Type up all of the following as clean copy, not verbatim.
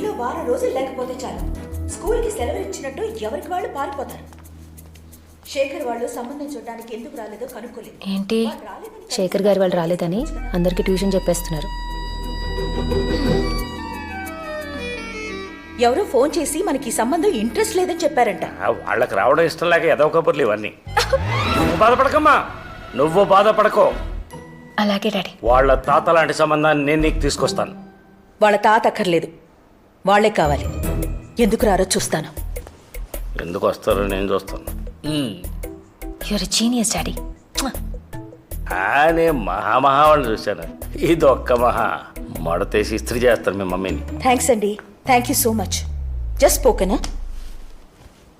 ఇంట్లో వారం రోజులు లేకపోతే చాలు స్కూల్కి సెలవు ఇచ్చినట్టు ఎవరికి వాళ్ళు పారిపోతారు. శేఖర్ వాళ్ళు సంబంధం చూడడానికి ఎందుకు రాలేదో కనుక్కోలేదు. ఏంటి శేఖర్ గారి వాళ్ళు రాలేదని అందరికి ట్యూషన్ చెప్పేస్తున్నారు. ఎవరో ఫోన్ చేసి మనకి ఈ సంబంధం ఇంట్రెస్ట్ లేదని చెప్పారంట. వాళ్ళకి రావడం ఇష్టం లేక ఎదవ కబుర్లు ఇవన్నీ. నువ్వు బాధపడకమ్మా, నువ్వు బాధపడకో. అలాగే డాడీ. వాళ్ళ తాత లాంటి సంబంధాన్ని నేను నీకు తీసుకొస్తాను. వాళ్ళ తాత అక్కర్లేదు, వాళ్లే కావాలి. ఎందుకు రారో చూస్తాను. ఎందుకు వస్తారో నేను చూస్తాను. Your genius daddy. నేను మహా వాళ్ళని చూశాను. ఇది ఒక్క మహా మడతేసి ఇస్త్రీ చేస్తాను మీ మమ్మీని. థ్యాంక్స్ అండి, thank you so much. Just స్పోకెనా?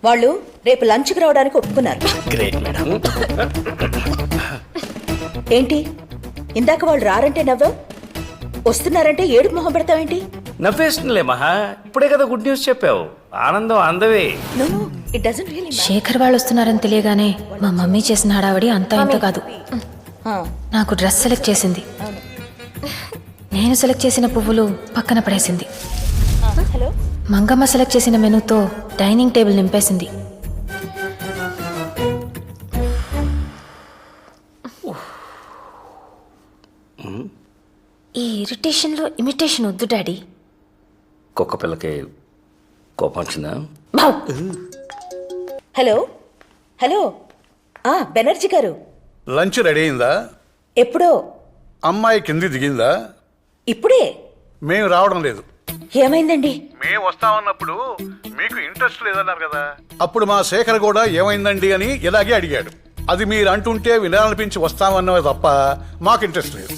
వాళ్ళు రేపు లంచ్కి రావడానికి ఒప్పుకున్నారు. Great madam. ఏంటి ఇందాక వాళ్ళు రారంటే నవ్వావు, వస్తున్నారంటే ఏడుపు మొహం పెడతావేంటి? నవ్వేస్తుందిలే మహా, ఇప్పుడే కదా గుడ్ న్యూస్ చెప్పావు. ఆనందం అందవే. No no, it doesn't really matter. Shekhar వాళ్ళు వస్తున్నారని తెలియగానే మా మమ్మీ చేసిన హడావడి అంతా ఇంత కాదు. నాకు డ్రెస్ సెలెక్ట్ చేసింది, నేను సెలెక్ట్ చేసిన పువ్వులు పక్కన పడేసింది. హలో, మంగమ్మ సెలెక్ట్ చేసిన మెనూతో డైనింగ్ టేబుల్ నింపేసింది. ఈ ఇరిటేషన్లో ఇమిటేషన్ వద్దు డాడీ. కుక్క పిల్లకి కోపం వచ్చిందా? హలో హలో, బెనర్జీ గారు. లంచ్ రెడీ అయిందా? ఎప్పుడో. అమ్మాయి కింది దిగిందా? ఇప్పుడే. మేము రావడం లేదు. ఏమైందండి? మేము వస్తామన్నప్పుడు మీకు ఇంట్రెస్ట్ లేదన్నారు కదా. అప్పుడు మా శేఖర్ కూడా ఏమైందండి అని ఇలాగే అడిగాడు. అది మీరు అంటుంటే వినాలనిపించి వస్తామన్నవే తప్ప మాకు ఇంట్రెస్ట్ లేదు.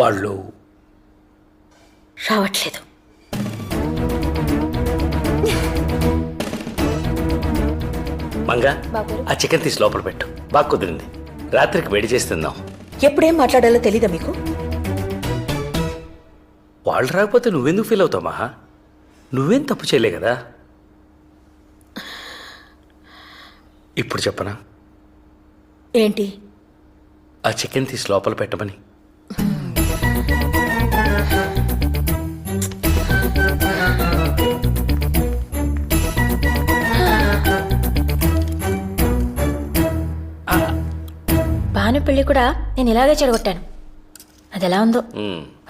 వాళ్ళు రావట్లేదు. మంగా, ఆ చికెన్ తీసి లోపల పెట్టు. బాగా కుదిరింది. రాత్రికి వేడి చేసి తిందాం. ఎప్పుడేం మాట్లాడాలో తెలీదా మీకు? వాళ్ళు రాకపోతే నువ్వెందుకు ఫీల్ అవుతావు మహా? నువ్వేం తప్పు చేయలే కదా. ఇప్పుడు చెప్పనా? ఏంటి? ఆ చికెన్ తీసి లోపల పెట్టమని. భాను పెళ్లి కూడా నేను ఇలాగే చెడగొట్టాను. అది ఎలా ఉందో.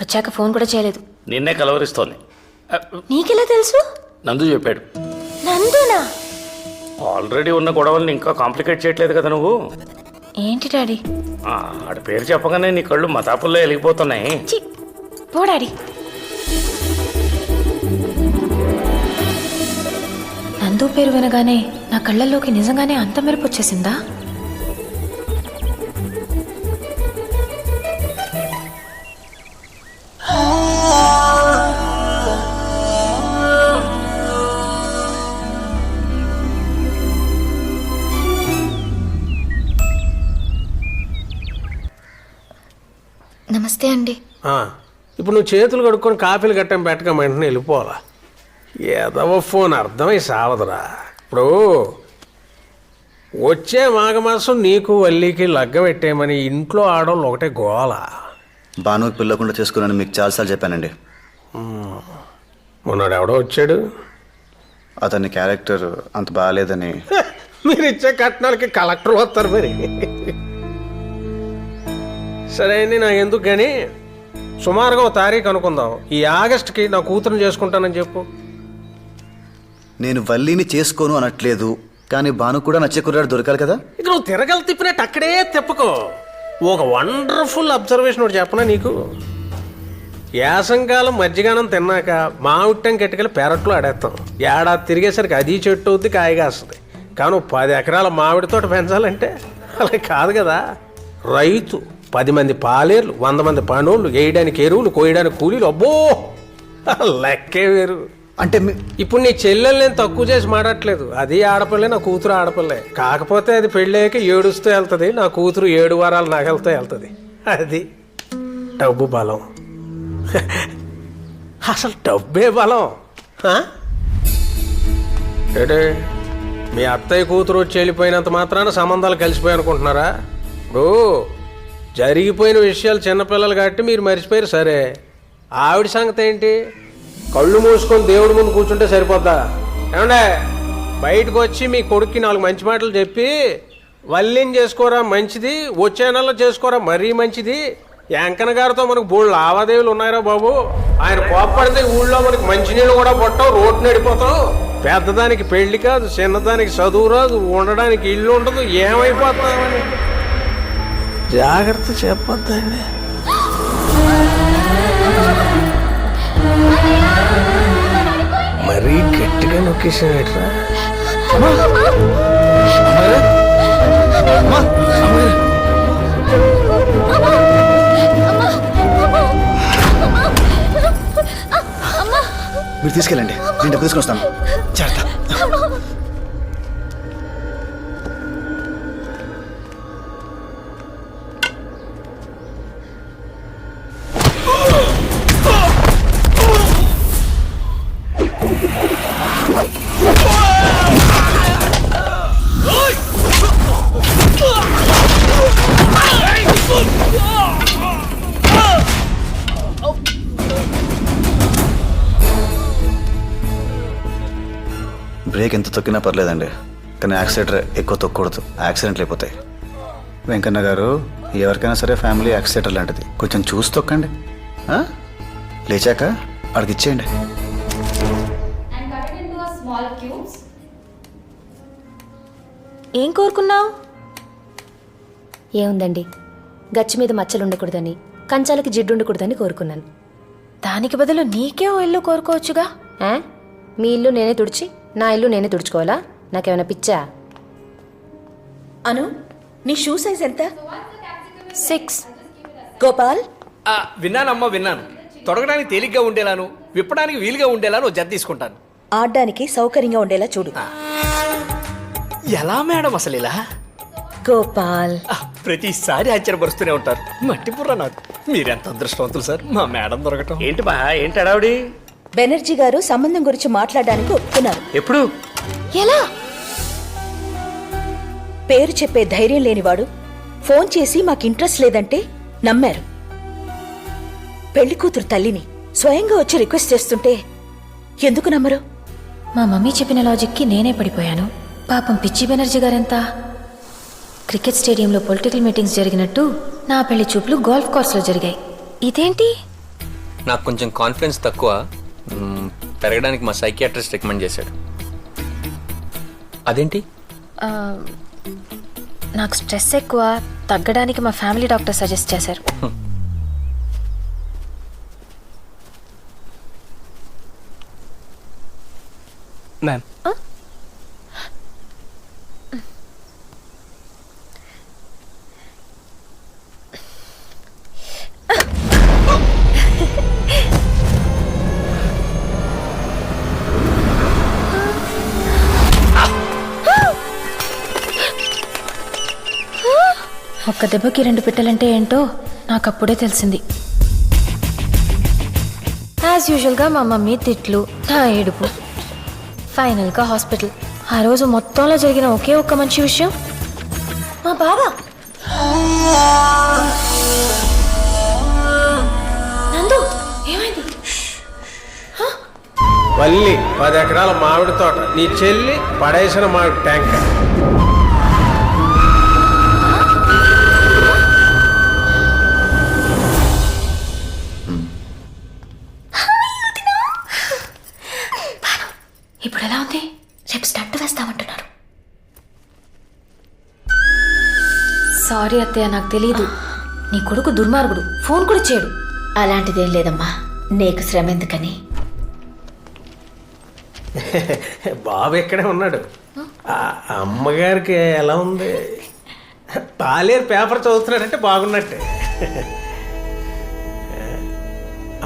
వచ్చాక ఫోన్ కూడా చేయలేదు. నిన్నే కలవరిస్తోంది. నీకెలా తెలుసు? నందు చెప్పాడు. నందునా? ఆల్రెడీ ఉన్న గొడవల్ని ఇంకా కాంప్లికేట్ చేయట్లేదు కదా నువ్వు. ఏంటి డాడీ? ఆడ పేరు చెప్పగానే నీ కళ్ళు మతాపుల్లో వెలిగిపోతున్నాయి. పో డాడీ. నందు పేరు వినగానే నా కళ్ళల్లోకి నిజంగానే అంత మెరుపు వచ్చేసిందా? నమస్తే అండి. ఇప్పుడు నువ్వు చేతులు కడుక్కొని కాఫీలు గట్టం పెట్టక వెంటనే వెళ్ళిపోవాలా? ఏదవ ఫోన్ అర్థమై సావదురా. ఇప్పుడు వచ్చే మాఘమాసం నీకు వల్లికి లగ్గ పెట్టేయమని ఇంట్లో ఆడవాళ్ళు ఒకటే గోల. భాను పిల్లకుండా చేసుకున్నాను మీకు చాలాసార్లు చెప్పానండి. మొన్నాడు ఎవడో వచ్చాడు, అతని క్యారెక్టర్ అంత బాగాలేదని. మీరు ఇచ్చే కట్నాలకి కలెక్టర్ వస్తారు మరి. సరే అండి, నాకు ఎందుకు కానీ సుమారుగా ఒక తారీఖు అనుకుందాం. ఈ ఆగస్టుకి నా కూతురుని చేసుకుంటానని చెప్పు. నేను వల్లిని చేసుకోను అనట్లేదు, కానీ భాను కూడా నచ్చే కుర్రాడు దొరకాలి కదా. ఇక నువ్వు తిరగలు తిప్పినట్టు అక్కడే తిప్పకో. ఒక వండర్ఫుల్ అబ్జర్వేషన్ ఒకటి చెప్పనా నీకు. యాసంకాలం మజ్జిగానం తిన్నాక మామిట్టం కెట్టుకెళ్ళి పెరట్లో ఆడేస్తాం. ఏడాది తిరిగేసరికి అది చెట్టు అవుతుంది, కాయగా వస్తుంది. కానీ 10 ఎకరాల మామిడి తోట పెంచాలంటే అలా కాదు కదా. రైతు 10 మంది పాలేర్లు, 100 మంది పనులు, వేయడానికి ఎరువులు, కోయడానికి కూలీలు, అబ్బో లెక్కే వేరు. అంటే ఇప్పుడు నీ చెల్లెలు నేను తక్కువ చేసి మాడట్లేదు. అది ఆడపిల్లే, నా కూతురు ఆడపిల్లే. కాకపోతే అది పెళ్ళాక ఏడుస్తూ వెళ్తుంది, నా కూతురు 7 వారాలు నగలతో వెళ్తుంది. అది డబ్బు బలం. అసలు డబ్బే బలం. ఏంటే మీ అత్తయ్య కూతురు వచ్చి వెళ్ళిపోయినంత మాత్రాన సంబంధాలు కలిసిపోయి అనుకుంటున్నారా? ఇప్పుడు జరిగిపోయిన విషయాలు చిన్నపిల్లలు కాబట్టి మీరు మర్చిపోయారు సరే, ఆవిడ సంగతి ఏంటి? కళ్ళు మూసుకొని దేవుడి ముందు కూర్చుంటే సరిపోద్దా? ఏమండే బయటకు వచ్చి మీ కొడుక్కి 4 మంచి మాటలు చెప్పి వల్లిని చేసుకోరా మంచిది, వచ్చే నెలలో చేసుకోరా మరీ మంచిది. వెంకన్న గారితో మనకు బోళ్ళు లావాదేవీలు ఉన్నాయరా బాబు. ఆయన కోప్పడితే ఊళ్ళో మనకి మంచినీళ్ళు కూడా పట్టవు, రోడ్డు నడిపోతావు. పెద్దదానికి పెళ్లి కాదు, చిన్నదానికి చదువు రాదు, ఉండడానికి ఇల్లు ఉండదు, ఏమైపోతామని జాగ్రత్త చెప్పొద్దండి. మరీ గట్టిగా నొక్కేసాడట్రా. మీరు తీసుకెళ్ళండి, నేను డబ్బు తీసుకొని వస్తాను. జాగ్రత్త. బ్రేక్ ఎంత తొక్కినా పర్లేదండి, కానీ యాక్సిలేటర్ ఎక్కువ తొక్కకూడదు, యాక్సిడెంట్లు అయిపోతాయి. వెంకన్న గారు, ఎవరికైనా సరే ఫ్యామిలీ యాక్సిలేటర్ లాంటిది, కొంచెం చూసి తొక్కండి. లేచాక అడిగి ఇచ్చేయండి. ఏం కోరుకున్నావు? ఏముందండి, గచ్చి మీద మచ్చలు ఉండకూడదని, కంచాలకి జిడ్డు ఉండకూడదని కోరుకున్నాను. దానికి బదులు నీకే ఓ ఇల్లు కోరుకోవచ్చుగా. ఆ? మీ ఇల్లు నేనే తుడిచి నా ఇల్లు నేనే తుడుచుకోవాలా? నాకేమైనా పిచ్చా? అను, నీ షూ సైజ్ ఎంత? 6. గోపాల్, విన్నానమ్మా విన్నాను. తొడగడానికి తేలిగ్గా ఉండేలాను, విప్పడానికి వీలుగా ఉండేలాను జత తీసుకుంటాను. ఆడడానికి సౌకర్యంగా ఉండేలా చూడు. ఎలా మేడం అసలు ఇలా? గోపాల్, ప్రతిసారి ఆశ్చర్యపరుస్తూనే ఉంటారు. మట్టి బుర్ర నాకు. మీరెంత అదృష్టవంతులు సార్, మా మేడం దొరకటం. ఏంటి బా, ఏంటి అడావిడి? బెనర్జీ గారు సంబంధం గురించి మాట్లాడడానికి ఒప్పుకున్నారు. ఎప్పుడు? ఎలా? పేరు చెప్పే ధైర్యం లేనివాడు ఫోన్ చేసి మాకు ఇంట్రెస్ట్ లేదంటే నమ్మారు. పెళ్లి కూతురు తల్లిని స్వయంగా వచ్చి రిక్వెస్ట్ చేస్తుంటే ఎందుకు నమ్మరు? మా మమ్మీ చెప్పిన లాజిక్కి నేనే పడిపోయాను. పాపం పిచ్చి బెనర్జీ గారెంత. క్రికెట్ స్టేడియంలో పొలిటికల్ మీటింగ్స్ జరిగినట్టు నా పెళ్లి చూపులు గోల్ఫ్ కోర్స్లో జరిగాయి. ఇదేంటి? నాకు కొంచెం కాన్ఫిడెన్స్ తక్కువ, పెరగడానికి మా సైకియాట్రిస్ట్ రికమెండ్ చేశాడు. అదేంటి? నాకు స్ట్రెస్ ఎక్కువ, తగ్గడానికి మా ఫ్యామిలీ డాక్టర్ సజెస్ట్ చేశారు. మ్యామ్, ఒక్క దెబ్బకి 2 పిట్టలంటే ఏంటో నాకు అప్పుడే తెలిసింది. యాజ్ యూజువల్గా మా మమ్మీ తిట్లు, నా ఏడుపు, ఫైనల్గా హాస్పిటల్. ఆ రోజు మొత్తంలో జరిగిన ఒకే ఒక్క మంచి విషయం, మా బావ. నందు, ఏమైంది? వల్లి 10 ఎకరాల మామిడి తోట, నీ చెల్లి పడేసిన మామిడి ట్యాంకర్. ఇప్పుడు ఎలా ఉంది? రేపు స్టంట్ వేస్తామంటున్నారు. సారీ అత్తయ్య, నాకు తెలియదు. నీ కొడుకు దుర్మార్గుడు, ఫోన్ కూడా చేయడు. అలాంటిదేం లేదమ్మా, నీకు శ్రమ ఎందుకని. బాబు ఎక్కడే ఉన్నాడు. అమ్మగారికి ఎలా ఉంది? పాలేరు పేపర్ చదువుతున్నాడంటే బాగున్నట్టే.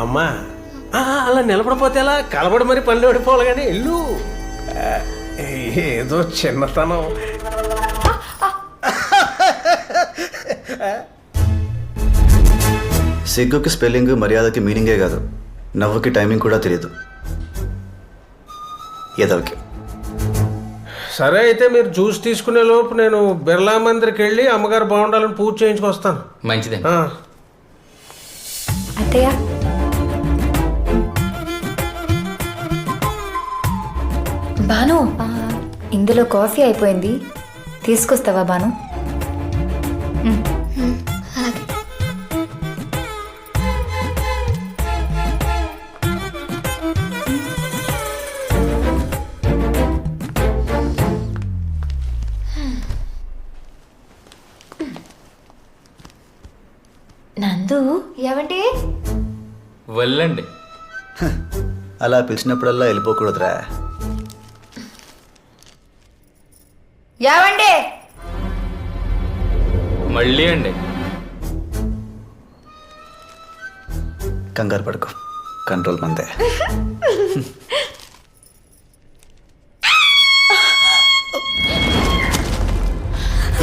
అమ్మా, అలా నిలబడిపోతే ఎలా? కలబడి మరి పనులు ఓడిపోవాలి కానీ ఇల్లు ఏదో చిన్నతనం. సిగ్గుకి స్పెల్లింగ్, మర్యాదకి మీనింగే కాదు, నవ్వుకి టైమింగ్ కూడా తెలియదు. ఏదోకి సరే అయితే మీరు జ్యూస్ తీసుకునే లోపు నేను బిర్లా మందిర్కి వెళ్ళి అమ్మగారు బాగుండాలని పూజ చేయించుకొస్తాను. మంచిదండి. ఆ. అత్తయ్య బాను, ఇందులో కాఫీ అయిపోయింది, తీసుకొస్తావా బాను? నందు, ఏమంటే వెళ్ళండి. అలా పిలిచినప్పుడల్లా వెళ్ళిపోకూడదురా. ఏమండి? మళ్ళీ అండి. కంగారు పడుకో, కంట్రోల్ మందే.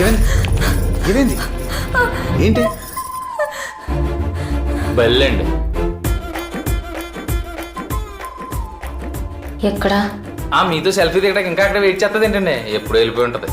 ఏమైంది? ఏమైంది? ఏంటి? వెళ్ళండి. ఎక్కడా? మీతో సెల్ఫీ దిగడానికి ఇంకా అక్కడ వెయిట్ చేస్తుంది ఏంటండి? ఎప్పుడు వెళ్ళిపోయి ఉంటుంది.